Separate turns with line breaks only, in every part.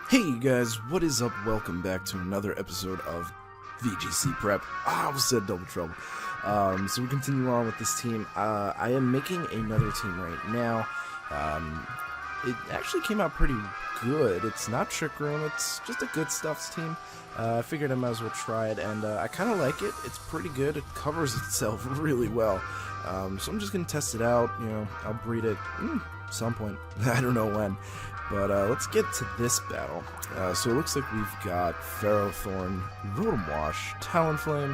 Hey you guys, what is up? Welcome back to another episode of VGC Prep. I almost said Double Trouble. So we continue on with this team. I am making another team right now. It actually came out pretty good. It's not Trick Room, it's just a good stuffs team. I figured I might as well try it, and I kind of like it. It's pretty good. It covers itself really well. So I'm just going to test it out. You know, I'll breed it some point. I don't know when. But let's get to this battle. So it looks like we've got Ferrothorn, Rotom Wash, Talonflame,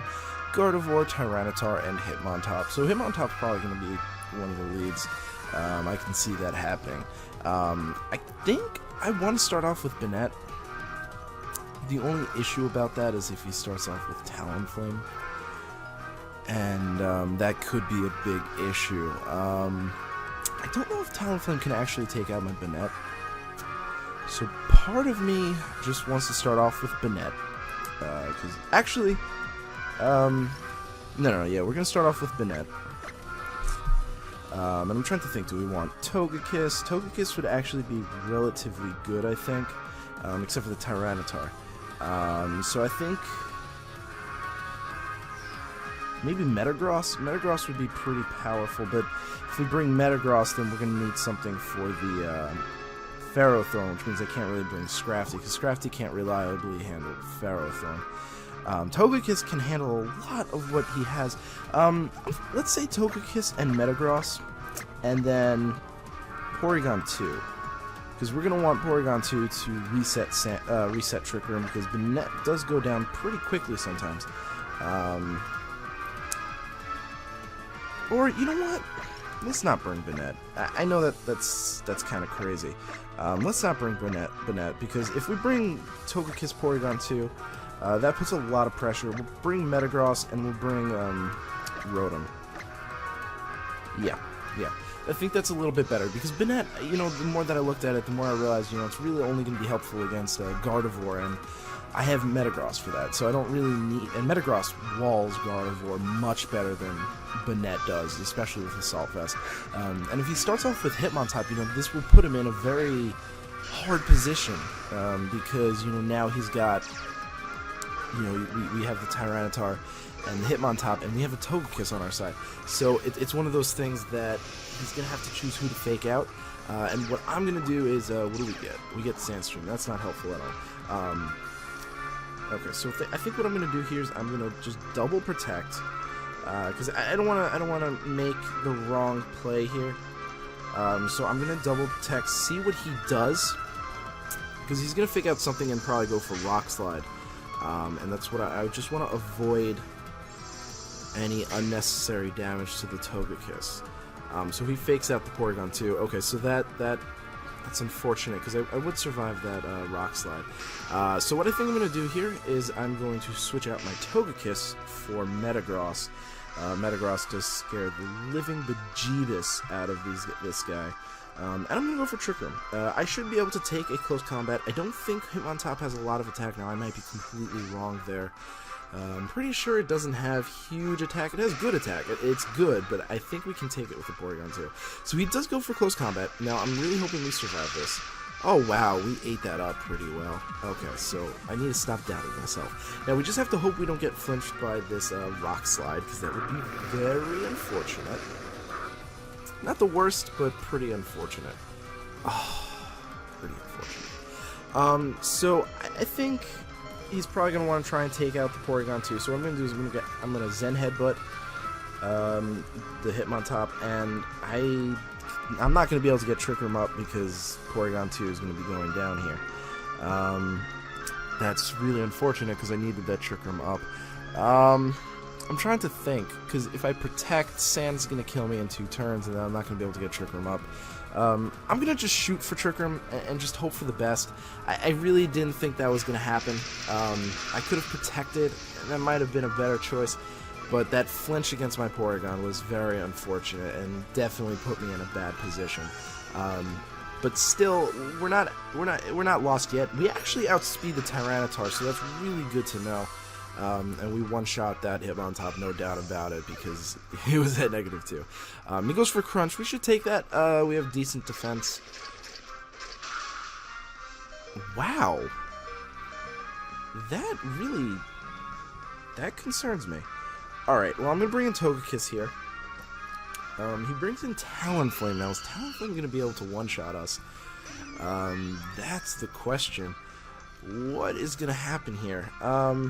Gardevoir, Tyranitar, and Hitmontop. So Hitmontop's probably going to be one of the leads. I can see that happening. I think I want to start off with Banette. The only issue about that is if he starts off with Talonflame. And that could be a big issue. I don't know if Talonflame can actually take out my Banette. So part of me just wants to start off with Banette. Because actually, yeah, we're going to start off with Banette. And I'm trying to think, do we want Togekiss? Togekiss would actually be relatively good, I think, except for the Tyranitar. So I think maybe Metagross? Metagross would be pretty powerful, but if we bring Metagross, then we're going to need something for the Ferrothorn, which means I can't really bring Scrafty, because Scrafty can't reliably handle Ferrothorn. Togekiss can handle a lot of what he has. Let's say Togekiss and Metagross, and then Porygon 2. Because we're going to want Porygon 2 to reset Trick Room, because Banette does go down pretty quickly sometimes. Or, you know what? Let's not bring Banette. I know that's kind of crazy. Let's not bring Banette, because if we bring Togekiss Porygon 2, that puts a lot of pressure. We'll bring Metagross, and we'll bring Rotom. Yeah. I think that's a little bit better, because Banette, you know, the more that I looked at it, the more I realized, you know, it's really only going to be helpful against Gardevoir, and I have Metagross for that, so I don't really need... And Metagross walls Gardevoir much better than Banette does, especially with Assault Vest. And if he starts off with Hitmontop, you know, this will put him in a very hard position, because, you know, now he's got... You know, we have the Tyranitar and the Hitmontop, and we have a Togekiss on our side. So it's one of those things that he's going to have to choose who to fake out. And what I'm going to do is, what do we get? We get Sandstream. That's not helpful at all. Okay, so I think what I'm going to do here is I'm going to just double protect. Because I don't want to make the wrong play here. So I'm going to double protect, see what he does. Because he's going to fake out something and probably go for Rock Slide. And that's what I just want to avoid any unnecessary damage to the Togekiss. So he fakes out the Porygon 2. Okay, so that's unfortunate, because I would survive that Rock Slide. So what I think I'm going to do here is I'm going to switch out my Togekiss for Metagross. Metagross does scare the living bejeebus out of this guy. And I'm going to go for Trick Room. I should be able to take a close combat. I don't think Hitmontop has a lot of attack now. I might be completely wrong there. I'm pretty sure it doesn't have huge attack. It has good attack. It's good, but I think we can take it with the Porygon 2. So he does go for close combat. Now, I'm really hoping we survive this. Oh, wow, we ate that up pretty well. Okay, so I need to stop doubting myself. Now, we just have to hope we don't get flinched by this Rock Slide, because that would be very unfortunate. Not the worst, but pretty unfortunate. Oh, pretty unfortunate. So I think he's probably going to want to try and take out the Porygon 2. So what I'm going to do is I'm going to Zen Headbutt the Hitmontop, and I'm not going to be able to get Trick Room up because Porygon 2 is going to be going down here. That's really unfortunate, because I needed that Trick Room up. I'm trying to think, because if I protect, Sand's going to kill me in 2 turns, and then I'm not going to be able to get Trick Room up. I'm going to just shoot for Trick Room and just hope for the best. I really didn't think that was going to happen. I could have protected, and that might have been a better choice, but that flinch against my Porygon was very unfortunate and definitely put me in a bad position. But still, we're not lost yet. We actually outspeed the Tyranitar, so that's really good to know. And we one-shot that Hitmontop, no doubt about it, because he was at -2. He goes for Crunch. We should take that. We have decent defense. Wow. That really... that concerns me. Alright, well, I'm going to bring in Togekiss here. He brings in Talonflame. Now, is Talonflame going to be able to one-shot us? That's the question. What is going to happen here? I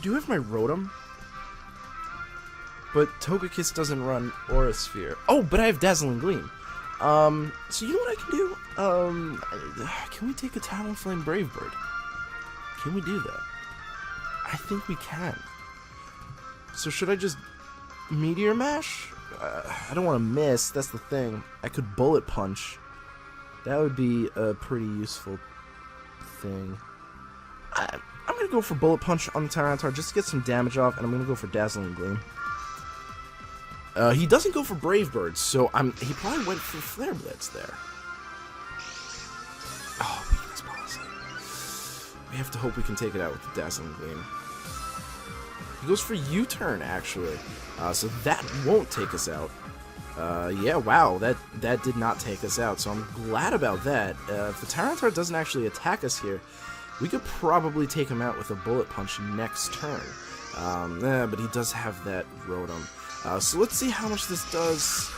do have my Rotom, but Togekiss doesn't run Aura Sphere. Oh, but I have Dazzling Gleam. So you know what I can do? Can we take a Talonflame Brave Bird? Can we do that? I think we can. So should I just Meteor Mash? I don't want to miss, that's the thing. I could Bullet Punch. That would be a pretty useful thing. I'm going to go for Bullet Punch on the Tyranitar just to get some damage off, and I'm going to go for Dazzling Gleam. He doesn't go for Brave Bird, so he probably went for Flare Blitz there. Oh, weakness policy. We have to hope we can take it out with the Dazzling Gleam. He goes for U-turn, actually. So that won't take us out. Yeah, wow, that did not take us out, so I'm glad about that. If the Tyranitar doesn't actually attack us here, we could probably take him out with a Bullet Punch next turn. But he does have that Rotom. So let's see how much this does.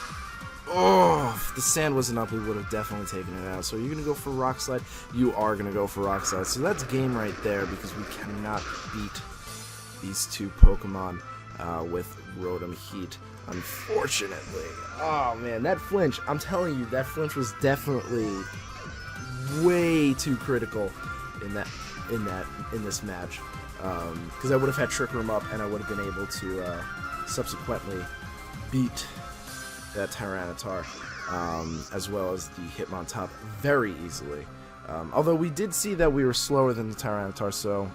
Oh, if the sand wasn't up, we would have definitely taken it out. So you're going to go for Rock Slide? You are going to go for Rock Slide. So that's game right there, because we cannot beat these two Pokemon with Rotom Heat, unfortunately. Oh man, that flinch, I'm telling you, that flinch was definitely way too critical in this match. Because I would have had Trick Room up, and I would have been able to subsequently beat that Tyranitar, as well as the Hitmontop very easily. Although we did see that we were slower than the Tyranitar, so...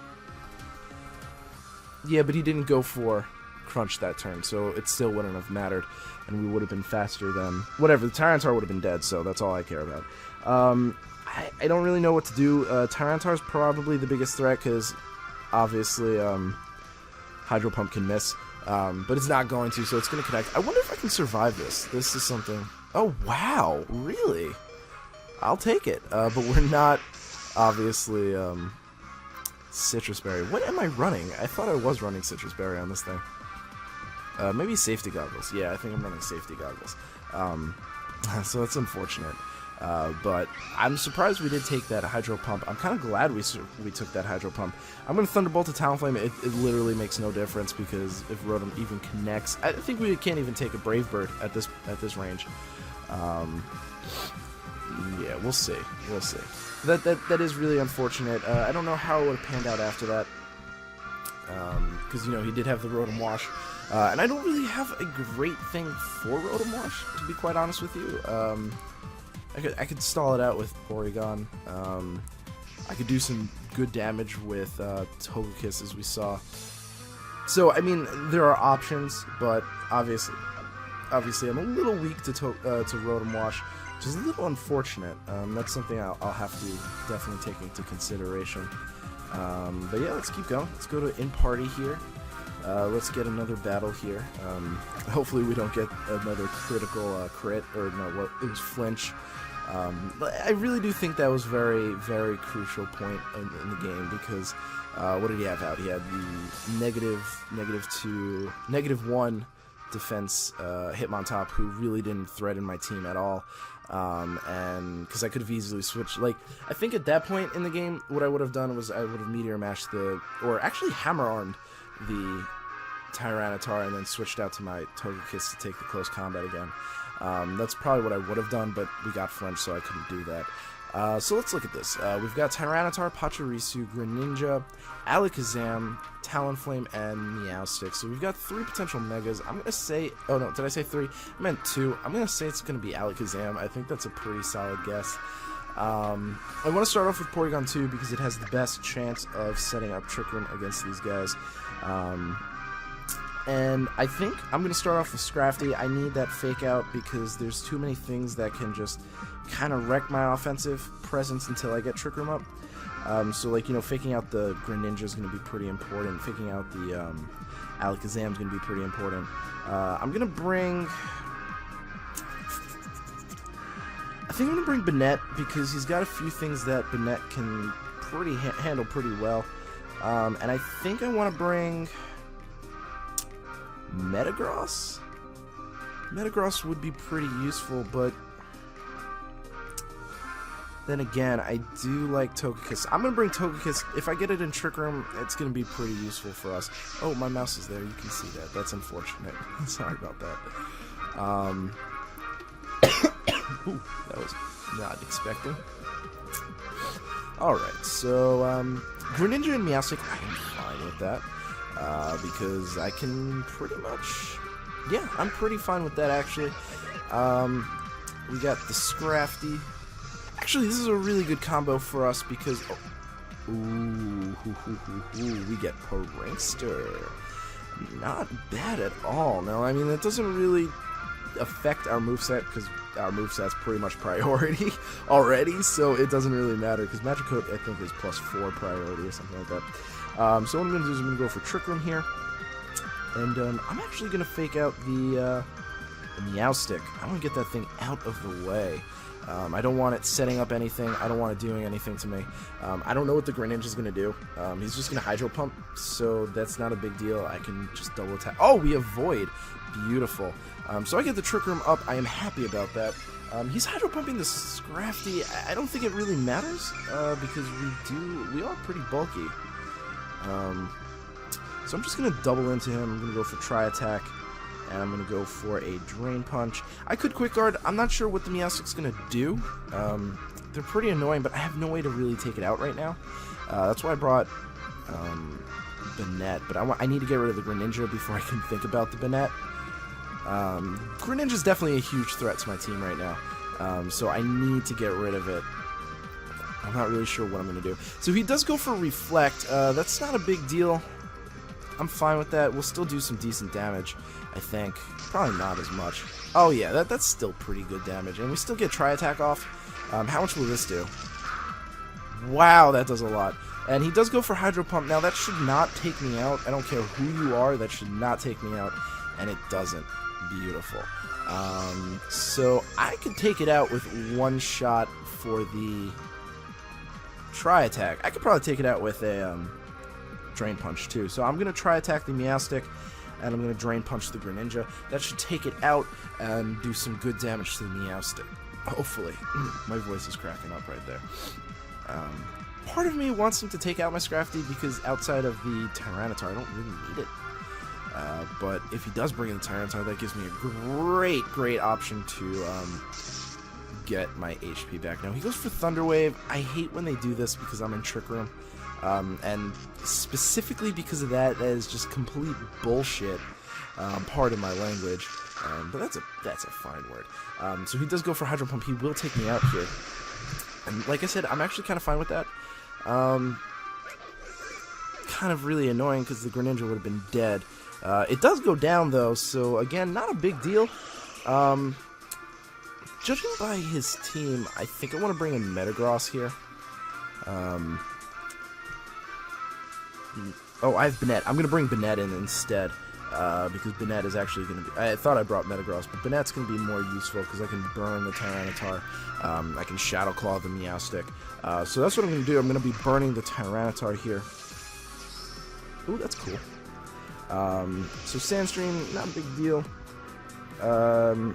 yeah, but he didn't go for Crunch that turn, so it still wouldn't have mattered, and we would have been faster than... whatever, the Tyranitar would have been dead, so that's all I care about. I don't really know what to do. Tyranitar's probably the biggest threat, because obviously Hydro Pump can miss, but it's not going to, so it's going to connect. I wonder if I can survive this. This is something... oh, wow, really? I'll take it, but we're not, obviously, Citrus Berry. What am I running? I thought I was running Citrus Berry on this thing. Maybe Safety Goggles. Yeah, I think I'm running Safety Goggles. So that's unfortunate. But I'm surprised we did take that Hydro Pump. I'm kind of glad we took that Hydro Pump. I'm going to Thunderbolt to Talonflame. It literally makes no difference, because if Rotom even connects, I think we can't even take a Brave Bird at this range. Yeah, we'll see. We'll see. That is really unfortunate. I don't know how it would have panned out after that, because, you know, he did have the Rotom Wash, and I don't really have a great thing for Rotom Wash, to be quite honest with you. I could stall it out with Porygon. I could do some good damage with Togekiss, as we saw. So, I mean, there are options, but obviously I'm a little weak to Rotom Wash, which is a little unfortunate. That's something I'll have to definitely take into consideration. But yeah, let's keep going. Let's go to In Party here. Let's get another battle here. Hopefully we don't get another critical crit, or no, what it was flinch. I really do think that was very, very crucial point in the game, because what did he have out? He had the -1 defense Hitmontop, who really didn't threaten my team at all. And because I could have easily switched, like, I think at that point in the game, what I would have done was I would have Meteor Mashed or actually Hammer Armed the Tyranitar, and then switched out to my Togekiss to take the close combat again. That's probably what I would have done, but we got flinched, so I couldn't do that. So let's look at this. We've got Tyranitar, Pachirisu, Greninja, Alakazam, Talonflame, and Meowstic. So we've got 3 potential Megas. I'm going to say... oh no, did I say 3? I meant 2. I'm going to say it's going to be Alakazam. I think that's a pretty solid guess. I want to start off with Porygon 2, because it has the best chance of setting up Trick Room against these guys. And I think I'm going to start off with Scrafty. I need that Fake Out, because there's too many things that can just kind of wreck my offensive presence until I get Trick Room up. So, like, you know, faking out the Greninja is going to be pretty important. Faking out the Alakazam is going to be pretty important. I'm going to bring... I think I'm going to bring Bennett because he's got a few things that Bennett can handle pretty well. And I think I want to bring Metagross. Metagross would be pretty useful, but then again, I do like Togekiss. I'm going to bring Togekiss. If I get it in Trick Room, it's going to be pretty useful for us. Oh, my mouse is there. You can see that. That's unfortunate. Sorry about that. Ooh, that was not expecting. Alright, so, Greninja and Meowstic, I am fine with that. Because I can pretty much... Yeah, I'm pretty fine with that, actually. We got the Scrafty. Actually, this is a really good combo for us because... Oh, we get Porinkster. Not bad at all. Now, I mean, that doesn't really affect our moveset because our moveset's pretty much priority already, so it doesn't really matter because Magic Coat, I think, is +4 priority or something like that. So what I'm going to do is I'm going to go for Trick Room here. And I'm actually going to fake out the Meowstic. I want to get that thing out of the way. I don't want it setting up anything. I don't want it doing anything to me. I don't know what the Greninja is going to do. He's just going to Hydro Pump, so that's not a big deal. I can just double attack. Oh, we we Beautiful. So I get the Trick Room up. I am happy about that. He's Hydro Pumping the Scrafty. I don't think it really matters because we are pretty bulky. So I'm just going to double into him. I'm going to go for Tri-Attack. And I'm going to go for a Drain Punch. I could Quick Guard. I'm not sure what the Meowstic's going to do. They're pretty annoying, but I have no way to really take it out right now. That's why I brought Bennett. But I need to get rid of the Greninja before I can think about the Bennett. Greninja's definitely a huge threat to my team right now. So I need to get rid of it. I'm not really sure what I'm going to do. So he does go for Reflect. That's not a big deal. I'm fine with that. We'll still do some decent damage, I think. Probably not as much. Oh yeah, that's still pretty good damage. And we still get Tri-Attack off. How much will this do? Wow, that does a lot. And he does go for Hydro Pump. Now, that should not take me out. I don't care who you are. That should not take me out. And it doesn't. Beautiful. So I could take it out with one shot for the Tri-Attack. I could probably take it out with a... Drain Punch too. So I'm going to Tri-Attack the Meowstic, and I'm going to Drain Punch the Greninja. That should take it out and do some good damage to the Meowstic. Hopefully. My voice is cracking up right there. Part of me wants him to take out my Scrafty because outside of the Tyranitar, I don't really need it. But if he does bring in the Tyranitar, that gives me a great option to get my HP back. Now, he goes for Thunder Wave. I hate when they do this because I'm in Trick Room. And specifically because of that, that is just complete bullshit, pardon my language, but that's a fine word. So he does go for Hydro Pump. He will take me out here, and like I said, I'm actually kind of fine with that. Kind of really annoying because the Greninja would have been dead. It does go down though, so again, not a big deal. Judging by his team, I think I want to bring in Metagross here. Oh, I have Bennett. I'm going to bring Bennett in instead, because Bennett is actually going to be... I thought I brought Metagross, but Bennett's going to be more useful because I can burn the Tyranitar. I can Shadow Claw the Meowstic. So that's what I'm going to do. I'm going to be burning the Tyranitar here. Ooh, that's cool. So Sandstream, not a big deal. I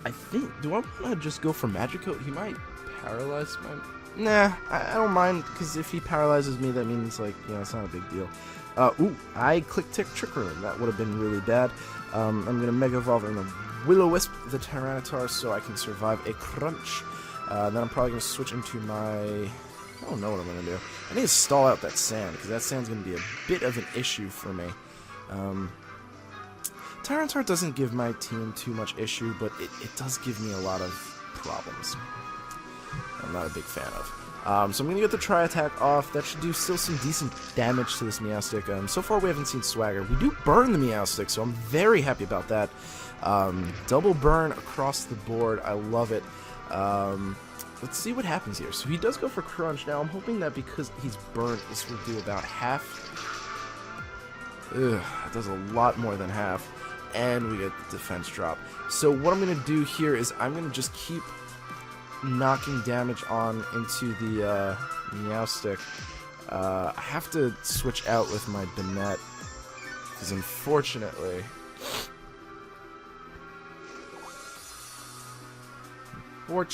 think... Do I want to just go for Magic Coat? He might paralyze my... Nah, I don't mind, because if he paralyzes me, that means, like, you know, it's not a big deal. Ooh, I clicked Trick Room. That would have been really bad. I'm going to Mega Evolve and Will-O-Wisp the Tyranitar so I can survive a Crunch. Then I'm probably going to switch into my... I don't know what I'm going to do. I need to stall out that Sand, because that Sand's going to be a bit of an issue for me. Tyranitar doesn't give my team too much issue, but it does give me a lot of problems. I'm not a big fan of. So I'm going to get the Tri-Attack off. That should do still some decent damage to this Meowstic. So far we haven't seen Swagger. We do burn the Meowstic, so I'm very happy about that. Double burn across the board. I love it. Let's see what happens here. So he does go for Crunch. Now I'm hoping that because he's burnt, this will do about half. Ugh, it does a lot more than half. And we get the defense drop. So what I'm going to do here is I'm going to just keep knocking damage on into the Meowstic. I have to switch out with my Banette, because unfortunately... well,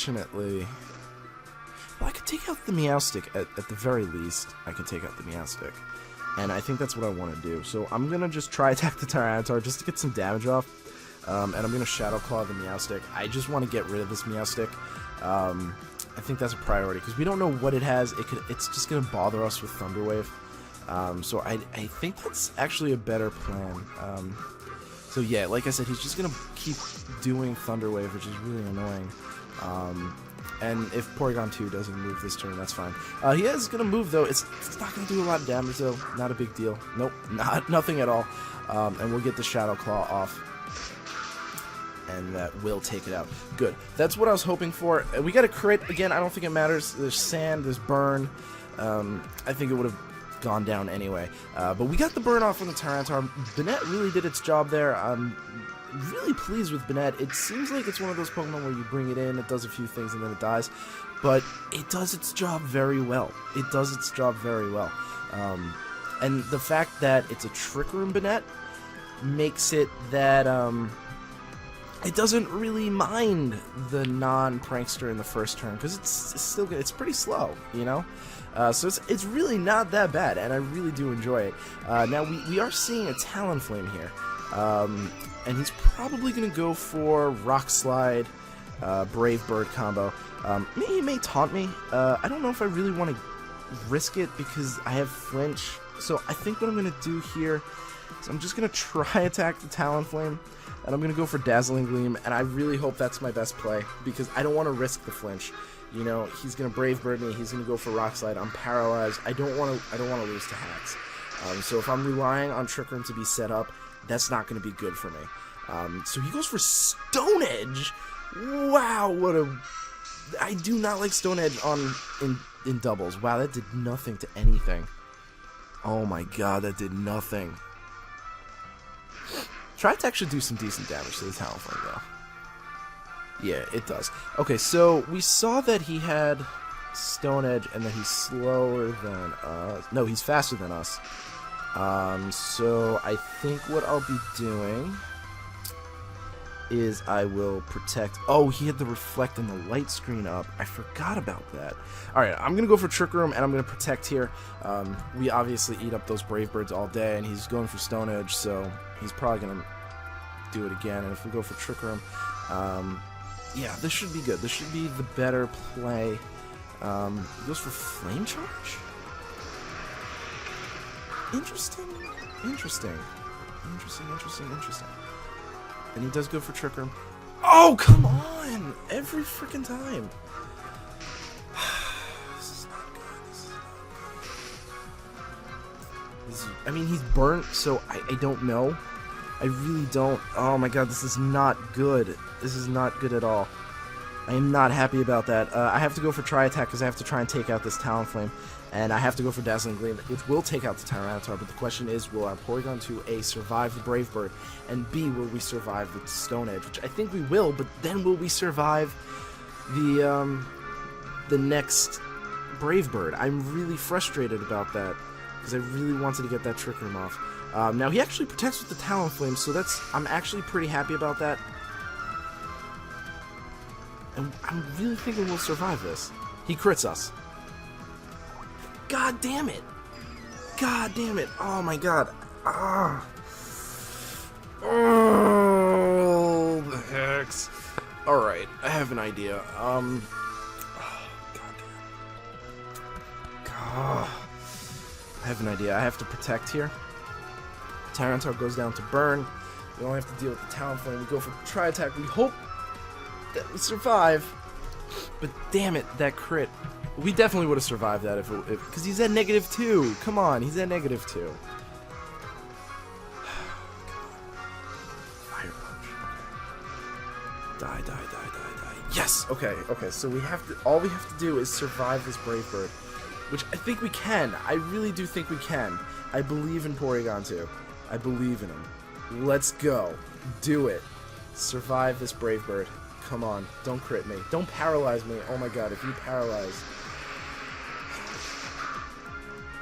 I could take out the Meowstic at the very least. I could take out the Meowstic. And I think that's what I want to do. So I'm going to just try attack the Tyranitar just to get some damage off. And I'm going to Shadow Claw the Meowstic. I just want to get rid of this Meowstic. I think that's a priority, because we don't know what it has. It's just going to bother us with Thunder Wave. So I think that's actually a better plan. So yeah, like I said, he's just going to keep doing Thunder Wave, which is really annoying. And if Porygon 2 doesn't move this turn, that's fine. He is going to move, though. It's not going to do a lot of damage, though. Not a big deal. Nope, nothing at all. And we'll get the Shadow Claw off. And that will take it out. Good. That's what I was hoping for. We got a crit. Again, I don't think it matters. There's sand, there's burn. I think it would have gone down anyway. But we got the burn off from the Tyranitar. Banette really did its job there. I'm really pleased with Banette. It seems like it's one of those Pokemon where you bring it in, it does a few things, and then it dies. But it does its job very well. It does its job very well. And the fact that it's a Trick Room Banette makes it that... it doesn't really mind the non-prankster in the first turn, because it's still good. It's pretty slow, you know? So it's really not that bad, and I really do enjoy it. Now, we are seeing a Talonflame here. And he's probably going to go for Rock Slide, Brave Bird combo. He may taunt me. I don't know if I really want to risk it, because I have Flinch. So I think what I'm going to do here is I'm just going to try attack the Talonflame. And I'm going to go for Dazzling Gleam, and I really hope that's my best play, because I don't want to risk the flinch. You know, he's going to Brave Bird me, he's going to go for Rock Slide, I'm paralyzed, I don't want to lose to Hacks. So if I'm relying on Trick Room to be set up, that's not going to be good for me. So he goes for Stone Edge. Wow, what a... I do not like Stone Edge in doubles. Wow, that did nothing to anything. Oh my god, that did nothing. Tri-Attack should do some decent damage to the Talonflame, though. Yeah, it does. Okay, so we saw that he had Stone Edge and that he's slower than us. No, he's faster than us. So I think what I'll be doing is I will protect... Oh, he had the Reflect and the Light screen up. I forgot about that. Alright, I'm going to go for Trick Room, and I'm going to protect here. We obviously eat up those Brave Birds all day, and he's going for Stone Edge, so he's probably going to do it again. And if we go for Trick Room, yeah, this should be good. This should be the better play. He goes for Flame Charge? Interesting. And he does go for Trick Room. Oh, come on! Every freaking time. This is not good. I mean, he's burnt, so I don't know. I really don't. Oh my god, this is not good. This is not good at all. I am not happy about that. I have to go for Tri-Attack because I have to try and take out this Talonflame. And I have to go for Dazzling Gleam, which will take out the Tyranitar, but the question is, will our Porygon 2 A survive the Brave Bird, and B, will we survive the Stone Edge, which I think we will, but then will we survive the next Brave Bird? I'm really frustrated about that, because I really wanted to get that Trick Room off. Now, he actually protects with the Talonflame, so I'm actually pretty happy about that. And I'm really thinking we'll survive this. He crits us. God damn it! God damn it! Oh my god! Ah! Oh, the hex! All right, I have an idea. Oh, God. I have an idea. I have to protect here. Tyranitar goes down to burn. We don't have to deal with the Talonflame. We go for Tri-Attack. We hope that we survive. But damn it, that crit. We definitely would have survived that if because he's at -2. Come on, he's at -2. Fire Punch. Okay. Die. Yes. Okay. So all we have to do is survive this Brave Bird, which I think we can. I really do think we can. I believe in Porygon 2. I believe in him. Let's go. Do it. Survive this Brave Bird. come on. Don't crit me. Don't paralyze me. Oh my god, if you paralyze...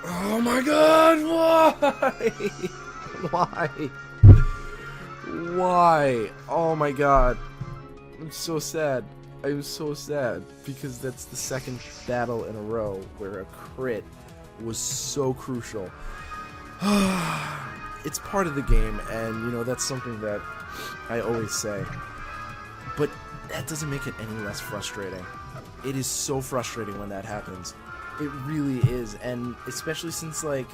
Oh my god, why? Why? Why? Oh my god. I'm so sad. I'm so sad because that's the second battle in a row where a crit was so crucial. It's part of the game, and you know, that's something that I always say. But that doesn't make it any less frustrating. It is so frustrating when that happens. It really is, and especially since, like,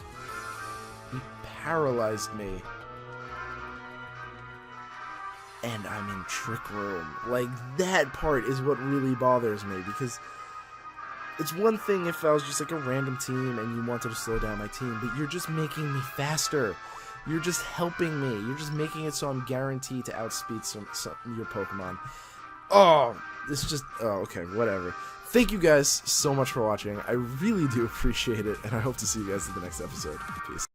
he paralyzed me. And I'm in Trick Room. Like, that part is what really bothers me, because it's one thing if I was just like a random team and you wanted to slow down my team, but you're just making me faster. You're just helping me. You're just making it so I'm guaranteed to outspeed some your Pokemon. Oh, it's just... Oh, okay, whatever. Thank you guys so much for watching. I really do appreciate it, and I hope to see you guys in the next episode. Peace.